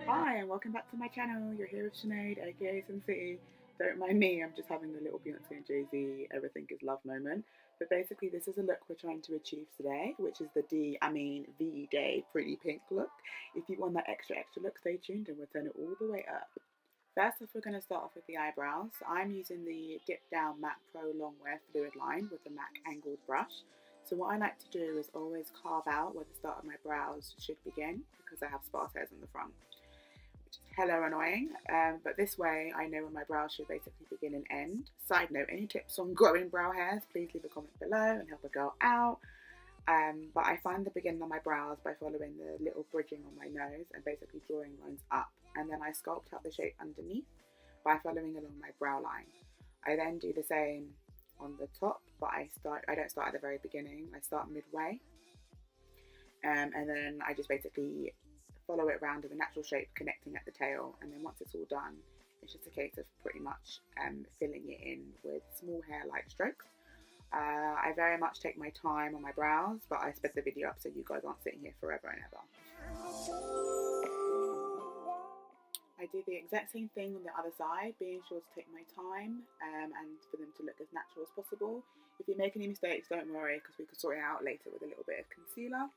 Hi and welcome back to my channel. You're here with Sinead, aka City. Don't mind me, I'm just having a little Beyonce and Jay-Z everything is love moment. But basically this is a look we're trying to achieve today, which is the V-Day Pretty Pink look. If you want that extra look, stay tuned and we'll turn it all the way up. First off, we're going to start off with the eyebrows. I'm using the Dip Down MAC Pro Longwear Fluid Line with the MAC angled brush. So what I like to do is always carve out where the start of my brows should begin because I have sparse hairs in the front, which is hella annoying, but this way I know where my brows should basically begin and end. Side note, any tips on growing brow hairs, please leave a comment below and help a girl out. But I find the beginning of my brows by following the little bridging on my nose and basically drawing lines up, and then I sculpt out the shape underneath by following along my brow line. I then do the same on the top, but I don't start at the very beginning, I start midway, and then I just basically follow it around in a natural shape, connecting at the tail, and then once it's all done, it's just a case of pretty much filling it in with small hair-like strokes. I very much take my time on my brows, but I sped the video up so you guys aren't sitting here forever and ever. I do the exact same thing on the other side, being sure to take my time and for them to look as natural as possible. If you make any mistakes, don't worry, because we can sort it out later with a little bit of concealer.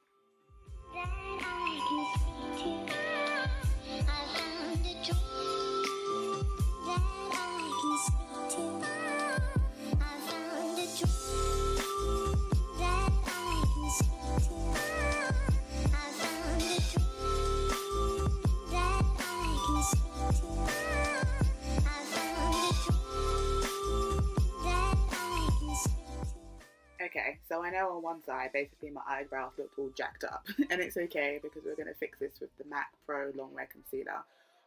Okay, so I know on one side, basically my eyebrows looked all jacked up, and it's okay because we're going to fix this with the MAC Pro Longwear Concealer.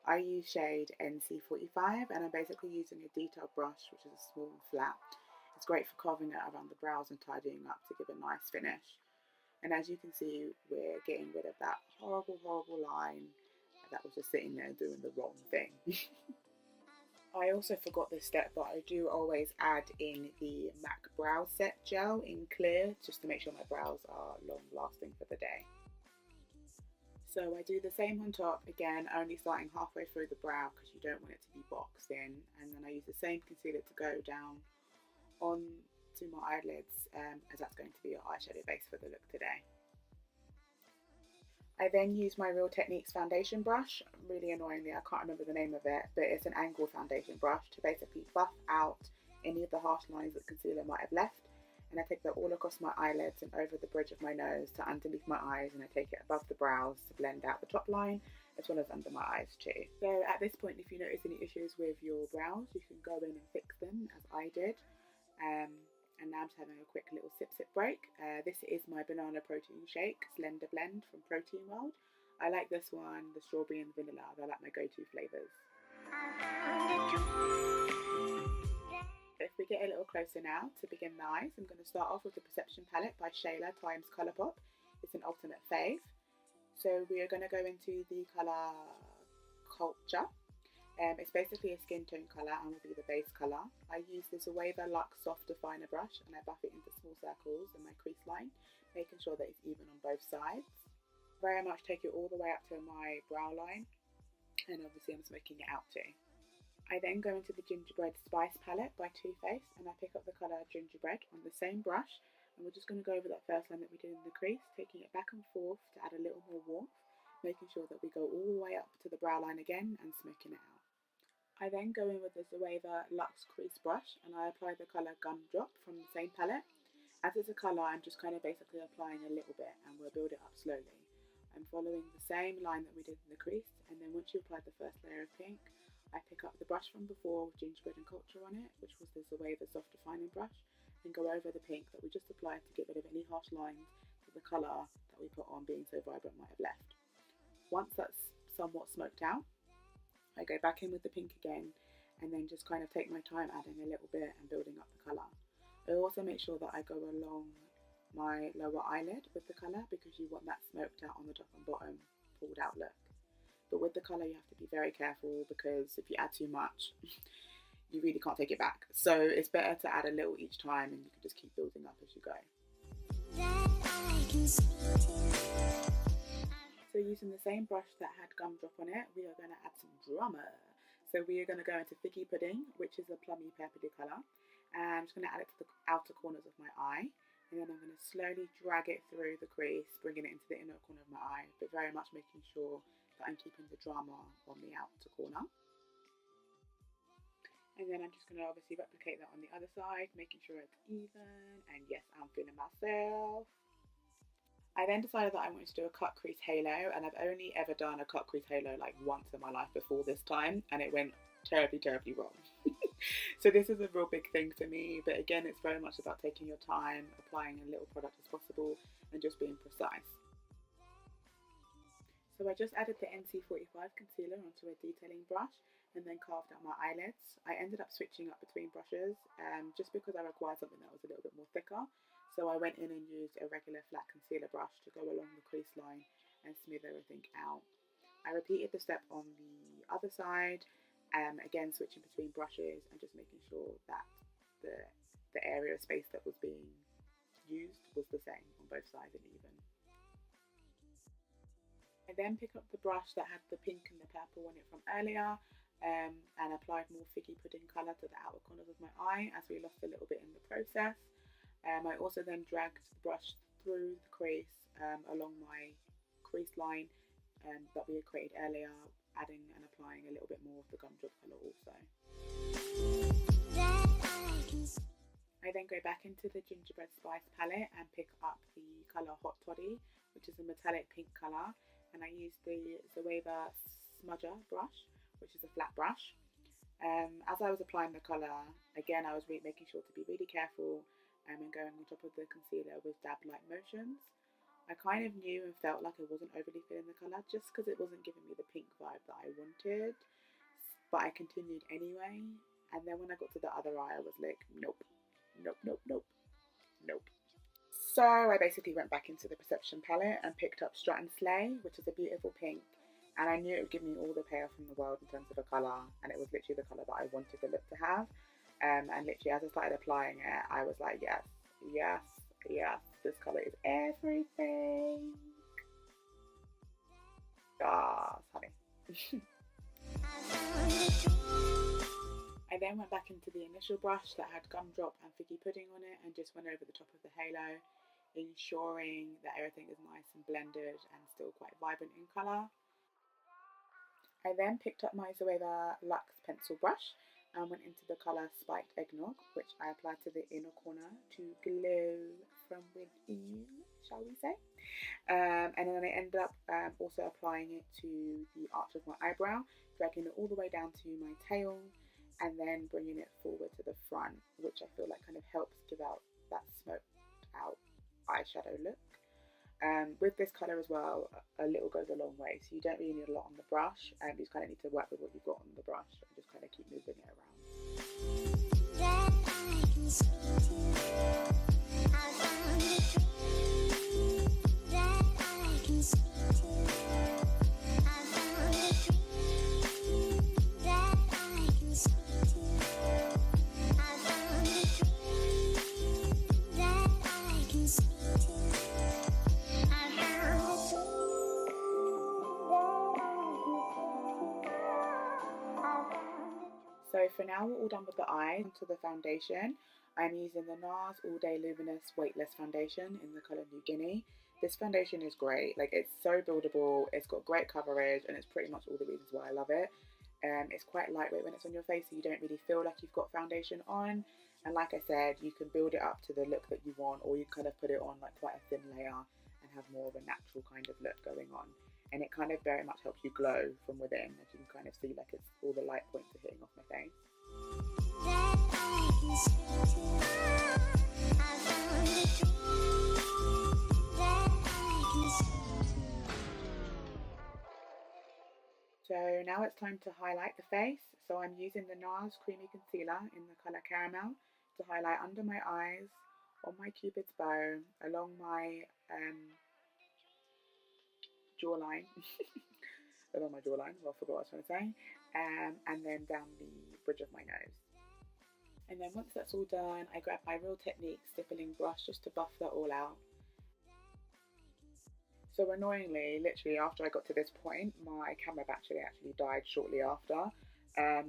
I use shade NC45, and I'm basically using a detail brush, which is a small and flat. It's great for carving it around the brows and tidying up to give a nice finish. And as you can see, we're getting rid of that horrible line that was just sitting there doing the wrong thing. I also forgot this step, but I do always add in the MAC Brow Set Gel in clear, just to make sure my brows are long lasting for the day. So I do the same on top, again only starting halfway through the brow because you don't want it to be boxed in, and then I use the same concealer to go down onto my eyelids, as that's going to be your eyeshadow base for the look today. I then use my Real Techniques foundation brush. Really annoyingly, I can't remember the name of it, but it's an angled foundation brush to basically buff out any of the harsh lines that concealer might have left. And I take that all across my eyelids and over the bridge of my nose to underneath my eyes, and I take it above the brows to blend out the top line as well as under my eyes too. So at this point, if you notice any issues with your brows, you can go in and fix them as I did. And now I'm just having a quick little sip break. This is my banana protein shake slender blend from Protein World. I like this one, the strawberry and vanilla. They're like my go-to flavours. If we get a little closer now to begin the eyes, I'm going to start off with the Perception palette by Shayla times Colourpop. It's an ultimate fave. So we are going to go into the colour Culture. It's basically a skin tone colour and will be the base colour. I use this Waver Luxe Soft Definer brush and I buff it into small circles in my crease line, making sure that it's even on both sides. Very much take it all the way up to my brow line, and obviously I'm smoking it out too. I then go into the Gingerbread Spice palette by Too Faced and I pick up the colour Gingerbread on the same brush, and we're just going to go over that first line that we did in the crease, taking it back and forth to add a little more warmth, making sure that we go all the way up to the brow line again and smoking it out. I then go in with the Waver Luxe Crease brush and I apply the colour Gumdrop from the same palette. As it's a colour, I'm just kind of basically applying a little bit and we'll build it up slowly. I'm following the same line that we did in the crease, and then once you apply the first layer of pink, I pick up the brush from before with Gingerbread and Culture on it, which was the Waver Soft Defining brush, and go over the pink that we just applied to get rid of any harsh lines that the colour that we put on being so vibrant might have left. Once that's somewhat smoked out, I go back in with the pink again and then just kind of take my time adding a little bit and building up the colour. I also make sure that I go along my lower eyelid with the colour because you want that smoked out on the top and bottom, pulled out look. But with the colour you have to be very careful because if you add too much, you really can't take it back. So it's better to add a little each time and you can just keep building up as you go. So using the same brush that had gumdrop on it, we are going to add some drama. So we are going to go into Figgy Pudding, which is a plummy purpley colour. And I'm just going to add it to the outer corners of my eye. And then I'm going to slowly drag it through the crease, bringing it into the inner corner of my eye, but very much making sure that I'm keeping the drama on the outer corner. And then I'm just going to obviously replicate that on the other side, making sure it's even. And yes, I'm feeling myself. I then decided that I wanted to do a cut crease halo, and I've only ever done a cut crease halo like once in my life before this time, and it went terribly, terribly wrong. So this is a real big thing for me, but again, it's very much about taking your time, applying as little product as possible, and just being precise. So I just added the NC45 concealer onto a detailing brush and then carved out my eyelids. I ended up switching up between brushes just because I required something that was a little bit more thicker. So I went in and used a regular flat concealer brush to go along the crease line and smooth everything out. I repeated the step on the other side, again switching between brushes and just making sure that the area of space that was being used was the same on both sides and even. I then picked up the brush that had the pink and the purple on it from earlier and applied more Figgy Pudding colour to the outer corners of my eye as we lost a little bit in the process. I also then dragged the brush through the crease along my crease line that we had created earlier, adding and applying a little bit more of the gumdrop colour also. I then go back into the Gingerbread Spice palette and pick up the colour Hot Toddy, which is a metallic pink colour, and I use the Zoeva Smudger brush, which is a flat brush. As I was applying the colour, again I was making sure to be really careful and going on top of the concealer with dab-like motions. I kind of knew and felt like I wasn't overly feeling the colour just because it wasn't giving me the pink vibe that I wanted, but I continued anyway. And then when I got to the other eye, I was like, nope, nope, nope, nope, nope. So I basically went back into the Perception palette and picked up Strut and Slay, which is a beautiful pink, and I knew it would give me all the payoff in the world in terms of the colour, and it was literally the colour that I wanted the look to have. And literally as I started applying it, I was like, yes, yes, yes, this colour is everything. Yes, honey. I then went back into the initial brush that had gumdrop and Figgy Pudding on it and just went over the top of the halo, ensuring that everything is nice and blended and still quite vibrant in colour. I then picked up my Zoeva Luxe pencil brush and went into the colour Spiked Eggnog, which I applied to the inner corner to glow from within, shall we say. And then I ended up also applying it to the arch of my eyebrow, dragging it all the way down to my tail, and then bringing it forward to the front, which I feel like kind of helps give out that smoked out eyeshadow look. With this colour as well, a little goes a long way, so you don't really need a lot on the brush, and you just kind of need to work with what you've got on the brush and just kind of keep moving it around. So for now we're all done with the eyes. Onto the foundation. I'm using the NARS All Day Luminous Weightless Foundation in the colour New Guinea. This foundation is great, like it's so buildable, it's got great coverage, and it's pretty much all the reasons why I love it. It's quite lightweight when it's on your face, so you don't really feel like you've got foundation on. And like I said, you can build it up to the look that you want, or you kind of put it on like quite a thin layer and have more of a natural kind of look going on. And it kind of very much helps you glow from within, as you can kind of see like it's all the light points are hitting off my face. So now it's time to highlight the face. So I'm using the NARS Creamy Concealer in the colour Caramel to highlight under my eyes, on my cupid's bow, along my jawline, along my jawline, well I forgot what I was trying to say, and then down the bridge of my nose. And then once that's all done, I grab my Real Technique stippling brush just to buff that all out. So annoyingly, literally after I got to this point, my camera battery actually died shortly after.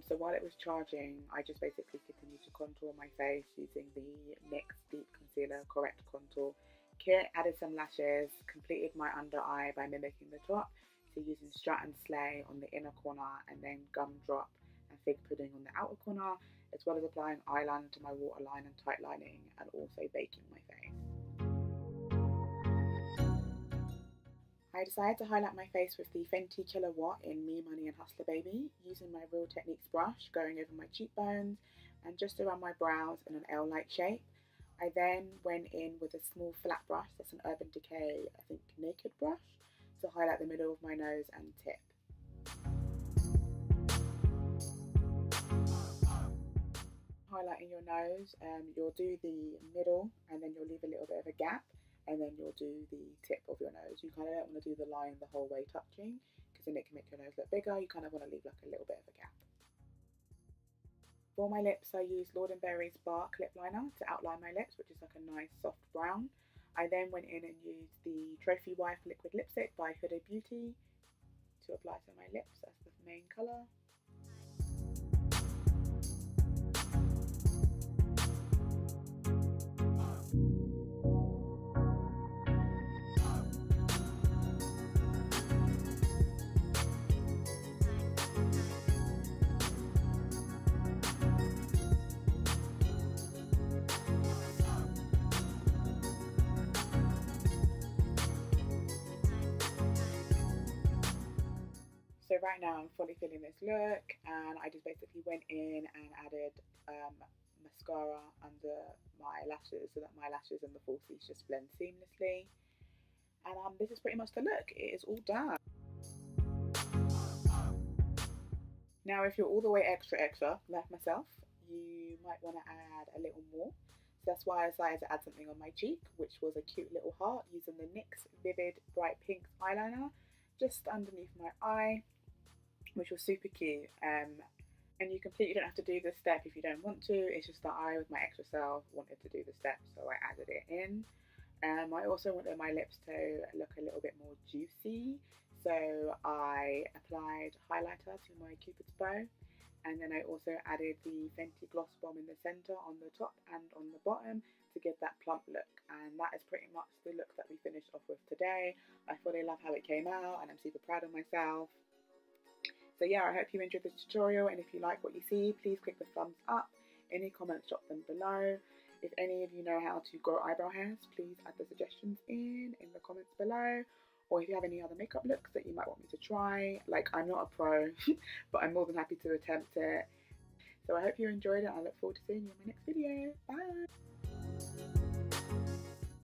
So while it was charging, I just basically continued to contour my face using the NYX Deep Concealer Correct Contour Kit. Added some lashes, completed my under eye by mimicking the top, so using Strat and Slay on the inner corner and then Gumdrop and Fig Pudding on the outer corner, as well as applying eyeliner to my waterline and tight lining, and also baking my face. I decided to highlight my face with the Fenty Kilowatt in Me, Money and Hustler Baby, using my Real Techniques brush, going over my cheekbones and just around my brows in an L-like shape. I then went in with a small flat brush, that's an Urban Decay, I think, Naked brush, to highlight the middle of my nose and tip. Highlighting your nose, you'll do the middle and then you'll leave a little bit of a gap, and then you'll do the tip of your nose. You kind of don't want to do the line the whole way touching, because then it can make your nose look bigger. You kind of want to leave like a little bit of a gap. For my lips, I used Lord & Berry's Bark Lip Liner to outline my lips, which is like a nice soft brown. I then went in and used the Trophy Wife Liquid Lipstick by Huda Beauty to apply to my lips as the main colour. So right now I'm fully feeling this look, and I just basically went in and added mascara under my lashes so that my lashes and the falsies just blend seamlessly. And this is pretty much the look. It is all done. Now if you're all the way extra like myself, you might want to add a little more. So that's why I decided to add something on my cheek, which was a cute little heart using the NYX Vivid Bright Pink eyeliner just underneath my eye, which was super cute. And you completely don't have to do this step if you don't want to. It's just that I, with my extra self, wanted to do the step, so I added it in. I also wanted my lips to look a little bit more juicy, so I applied highlighter to my Cupid's bow, and then I also added the Fenty Gloss Bomb in the centre on the top and on the bottom to give that plump look. And that is pretty much the look that we finished off with today. I fully love how it came out, and I'm super proud of myself. So yeah, I hope you enjoyed this tutorial, and if you like what you see, please click the thumbs up. Any comments, drop them below. If any of you know how to grow eyebrow hairs, please add the suggestions in the comments below. Or if you have any other makeup looks that you might want me to try, like, I'm not a pro, but I'm more than happy to attempt it. So I hope you enjoyed it. I look forward to seeing you in my next video. Bye!